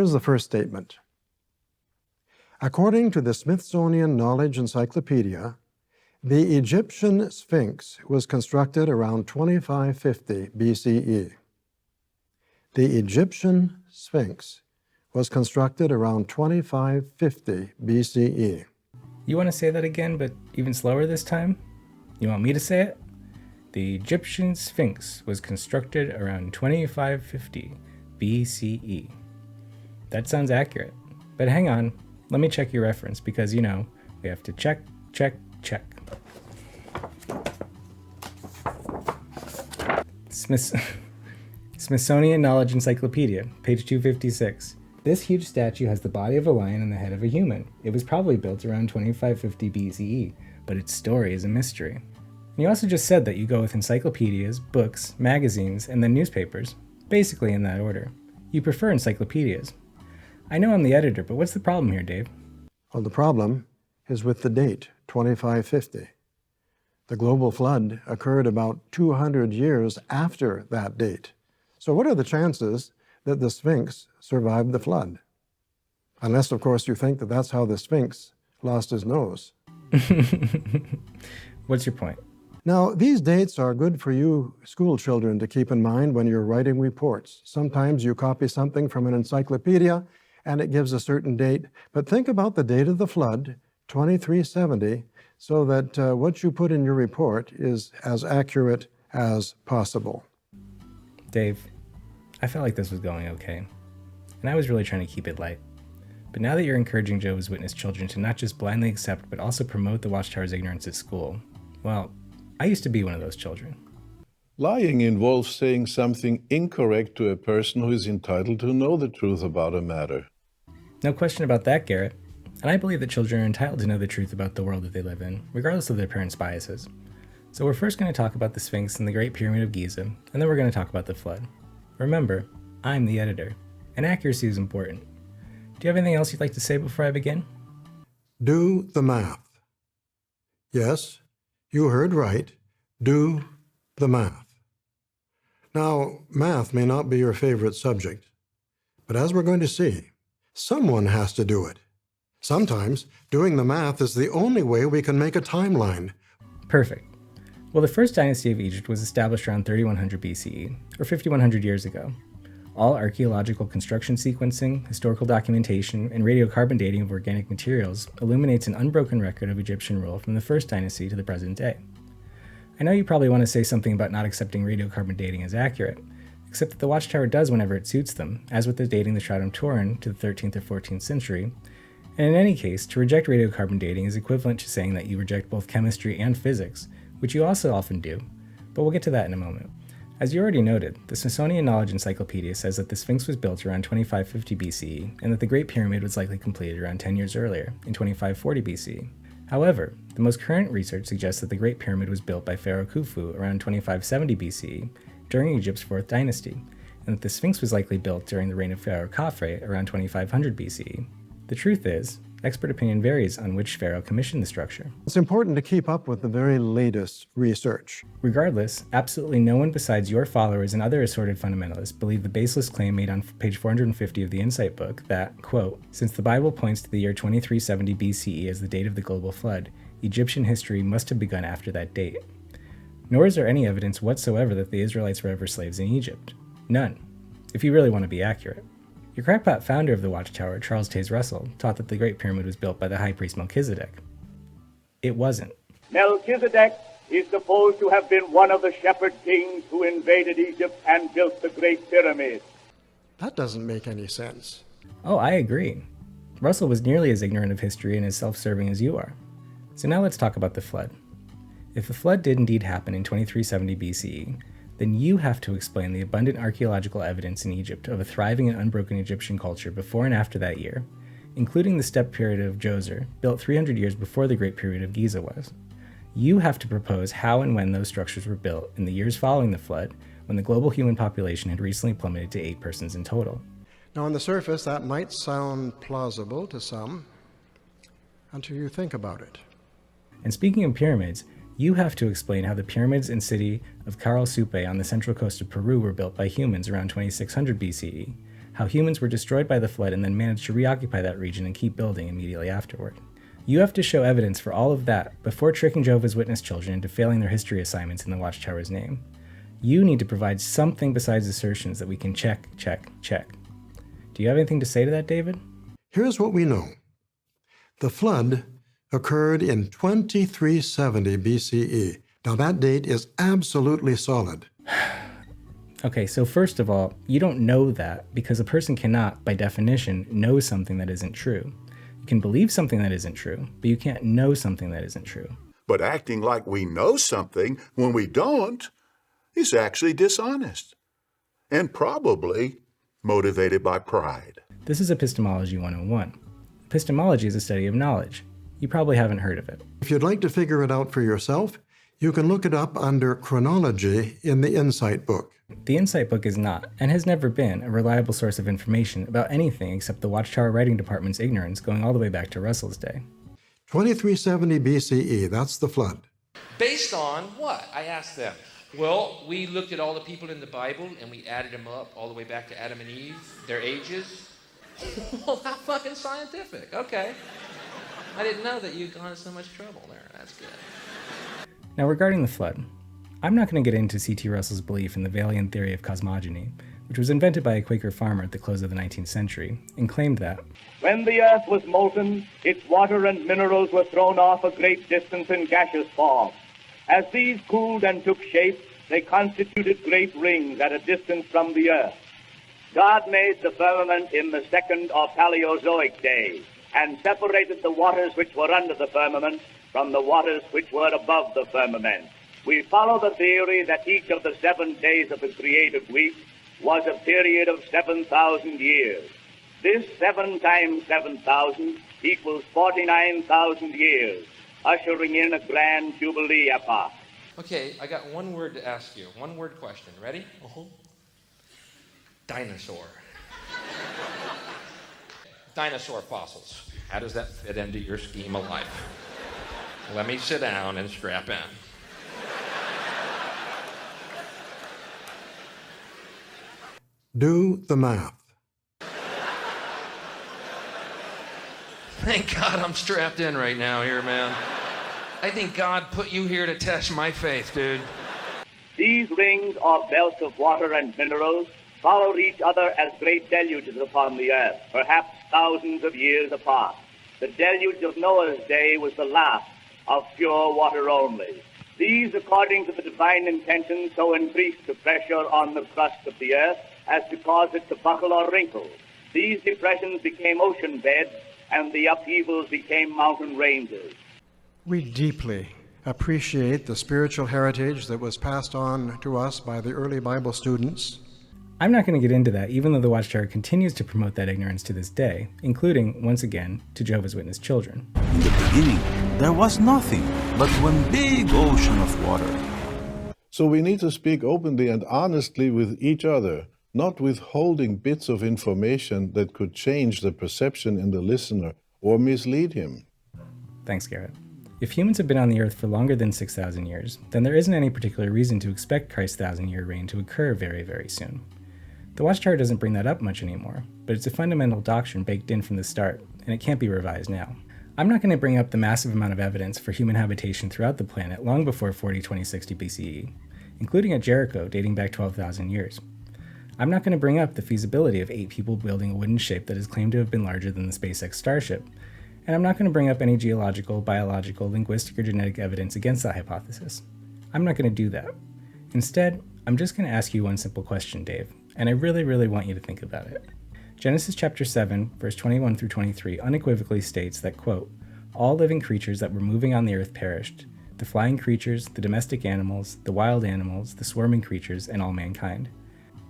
Here's the first statement. According to the Smithsonian Knowledge Encyclopedia, the Egyptian Sphinx was constructed around 2550 BCE. The Egyptian Sphinx was constructed around 2550 BCE. You want to say that again, but even slower this time? You want me to say it? The Egyptian Sphinx was constructed around 2550 BCE. That sounds accurate. But hang on, let me check your reference because, you know, we have to check. Smithsonian Knowledge Encyclopedia, page 256. This huge statue has the body of a lion and the head of a human. It was probably built around 2550 BCE, but its story is a mystery. And you also just said that you go with encyclopedias, books, magazines, and then newspapers, basically in that order. You prefer encyclopedias. I know I'm the editor, but what's the problem here, Dave? Well, the problem is with the date, 2550. The global flood occurred about 200 years after that date. So what are the chances that the Sphinx survived the flood? Unless, of course, you think that that's how the Sphinx lost his nose. What's your point? Now, these dates are good for you school children to keep in mind when you're writing reports. Sometimes you copy something from an encyclopedia and it gives a certain date, but think about the date of the flood, 2370, so that what you put in your report is as accurate as possible. Dave, I felt like this was going okay, and I was really trying to keep it light. But now that you're encouraging Jehovah's Witness children to not just blindly accept, but also promote the Watchtower's ignorance at school, well, I used to be one of those children. Lying involves saying something incorrect to a person who is entitled to know the truth about a matter. No question about that, Garrett. And I believe that children are entitled to know the truth about the world that they live in, regardless of their parents' biases. So we're first going to talk about the Sphinx and the Great Pyramid of Giza, and then we're going to talk about the flood. Remember, I'm the editor, and accuracy is important. Do you have anything else you'd like to say before I begin? Do the math. Yes, you heard right. Do the math. Now, math may not be your favorite subject, but as we're going to see, someone has to do it. Sometimes, doing the math is the only way we can make a timeline. Perfect. Well, the first dynasty of Egypt was established around 3100 BCE, or 5100 years ago. All archaeological construction sequencing, historical documentation, and radiocarbon dating of organic materials illuminates an unbroken record of Egyptian rule from the first dynasty to the present day. I know you probably want to say something about not accepting radiocarbon dating as accurate, except that the Watchtower does whenever it suits them, as with the dating the Shroud of Turin to the 13th or 14th century, and in any case, to reject radiocarbon dating is equivalent to saying that you reject both chemistry and physics, which you also often do, but we'll get to that in a moment. As you already noted, the Smithsonian Knowledge Encyclopedia says that the Sphinx was built around 2550 BCE, and that the Great Pyramid was likely completed around 10 years earlier, in 2540 BCE. However, the most current research suggests that the Great Pyramid was built by Pharaoh Khufu around 2570 BCE, during Egypt's 4th dynasty, and that the Sphinx was likely built during the reign of Pharaoh Khafre around 2500 BCE. The truth is, expert opinion varies on which pharaoh commissioned the structure. It's important to keep up with the very latest research. Regardless, absolutely no one besides your followers and other assorted fundamentalists believe the baseless claim made on page 450 of the Insight book that, quote, since the Bible points to the year 2370 BCE as the date of the global flood, Egyptian history must have begun after that date. Nor is there any evidence whatsoever that the Israelites were ever slaves in Egypt. None, if you really want to be accurate. Your crackpot founder of the Watchtower, Charles Taze Russell, taught that the Great Pyramid was built by the high priest Melchizedek. It wasn't. Melchizedek is supposed to have been one of the shepherd kings who invaded Egypt and built the Great Pyramid. That doesn't make any sense. Oh, I agree. Russell was nearly as ignorant of history and as self-serving as you are. So now let's talk about the flood. If the flood did indeed happen in 2370 BCE, then you have to explain the abundant archaeological evidence in Egypt of a thriving and unbroken Egyptian culture before and after that year, including the steppe period of Djoser, built 300 years before the Great Pyramid of Giza was. You have to propose how and when those structures were built in the years following the flood, when the global human population had recently plummeted to 8 persons in total. Now, on the surface, that might sound plausible to some, until you think about it. And speaking of pyramids, you have to explain how the pyramids and city of Caral Supe on the central coast of Peru were built by humans around 2600 BCE, how humans were destroyed by the flood and then managed to reoccupy that region and keep building immediately afterward. You have to show evidence for all of that before tricking Jehovah's Witness children into failing their history assignments in the Watchtower's name. You need to provide something besides assertions that we can check. Do you have anything to say to that, David? Here's what we know. The flood occurred in 2370 BCE. Now that date is absolutely solid. Okay, so first of all, you don't know that because a person cannot, by definition, know something that isn't true. You can believe something that isn't true, but you can't know something that isn't true. But acting like we know something when we don't is actually dishonest and probably motivated by pride. This is Epistemology 101. Epistemology is a study of knowledge. You probably haven't heard of it. If you'd like to figure it out for yourself, you can look it up under chronology in the Insight book. The Insight book is not, and has never been, a reliable source of information about anything except the Watchtower Writing Department's ignorance going all the way back to Russell's day. 2370 BCE, that's the flood. Based on what? I asked them. Well, we looked at all the people in the Bible and we added them up all the way back to Adam and Eve, their ages. Well, how fucking scientific. Okay. I didn't know that you'd gone to so much trouble there. That's good. Now, regarding the flood, I'm not going to get into C.T. Russell's belief in the Valian theory of cosmogony, which was invented by a Quaker farmer at the close of the 19th century, and claimed that, When the earth was molten, its water and minerals were thrown off a great distance in gaseous form. As these cooled and took shape, they constituted great rings at a distance from the earth. God made the firmament in the second or Paleozoic day, and separated the waters which were under the firmament from the waters which were above the firmament. We follow the theory that each of the 7 days of the created week was a period of 7,000 years. This 7 times 7,000 equals 49,000 years, ushering in a grand jubilee epoch. Okay, I got one word to ask you. One word question. Ready? Dinosaur. Dinosaur fossils. How does that fit into your scheme of life? Let me sit down and strap in. Do the math. Thank God I'm strapped in right now here, man. I think God put you here to test my faith, dude. These rings or belts of water and minerals followed each other as great deluges upon the earth, perhaps thousands of years apart. The deluge of Noah's day was the last, of pure water only. These, according to the divine intention, so increased the pressure on the crust of the earth as to cause it to buckle or wrinkle. These depressions became ocean beds, and the upheavals became mountain ranges. We deeply appreciate the spiritual heritage that was passed on to us by the early Bible students. I'm not going to get into that, even though the Watchtower continues to promote that ignorance to this day, including, once again, to Jehovah's Witness children. In the beginning, there was nothing but one big ocean of water. So we need to speak openly and honestly with each other, not withholding bits of information that could change the perception in the listener or mislead him. Thanks, Garrett. If humans have been on the earth for longer than 6,000 years, then there isn't any particular reason to expect Christ's 1,000-year reign to occur very, very soon. The Watchtower doesn't bring that up much anymore, but it's a fundamental doctrine baked in from the start, and it can't be revised now. I'm not going to bring up the massive amount of evidence for human habitation throughout the planet long before 40 2060 BCE, including at Jericho dating back 12,000 years. I'm not going to bring up the feasibility of 8 people building a wooden shape that is claimed to have been larger than the SpaceX Starship, and I'm not going to bring up any geological, biological, linguistic, or genetic evidence against that hypothesis. I'm not going to do that. Instead, I'm just going to ask you one simple question, Dave, and I really, really want you to think about it. Genesis chapter 7, verse 21 through 23 unequivocally states that, quote, all living creatures that were moving on the earth perished, the flying creatures, the domestic animals, the wild animals, the swarming creatures, and all mankind.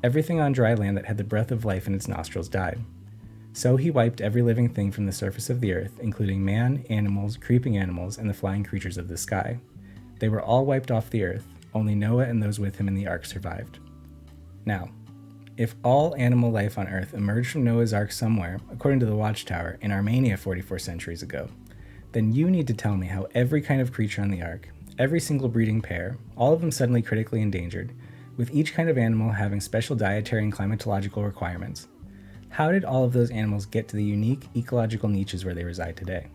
Everything on dry land that had the breath of life in its nostrils died. So he wiped every living thing from the surface of the earth, including man, animals, creeping animals, and the flying creatures of the sky. They were all wiped off the earth, only Noah and those with him in the ark survived. Now, if all animal life on earth emerged from Noah's ark somewhere, according to the Watchtower, in Armenia 44 centuries ago, then you need to tell me how every kind of creature on the ark, every single breeding pair, all of them suddenly critically endangered, with each kind of animal having special dietary and climatological requirements, How did all of those animals get to the unique ecological niches where they reside today?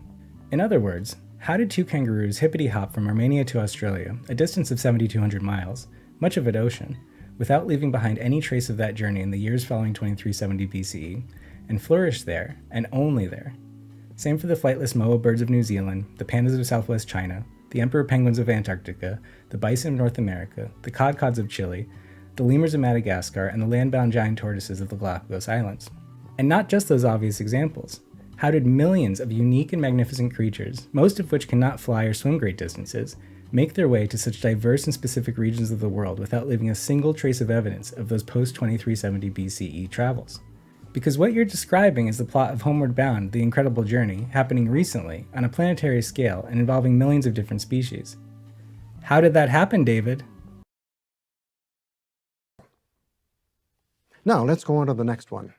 In other words, how did two kangaroos hippity-hop from Armenia to Australia, a distance of 7,200 miles, much of it ocean, without leaving behind any trace of that journey in the years following 2370 BCE, and flourish there, and only there? Same for the flightless moa birds of New Zealand, the pandas of southwest China, the emperor penguins of Antarctica, the bison of North America, the codcods of Chile, the lemurs of Madagascar, and the land-bound giant tortoises of the Galapagos Islands. And not just those obvious examples. How did millions of unique and magnificent creatures, most of which cannot fly or swim great distances, make their way to such diverse and specific regions of the world without leaving a single trace of evidence of those post-2370 BCE travels? Because what you're describing is the plot of Homeward Bound, The Incredible Journey, happening recently, on a planetary scale and involving millions of different species. How did that happen, David? Now let's go on to the next one.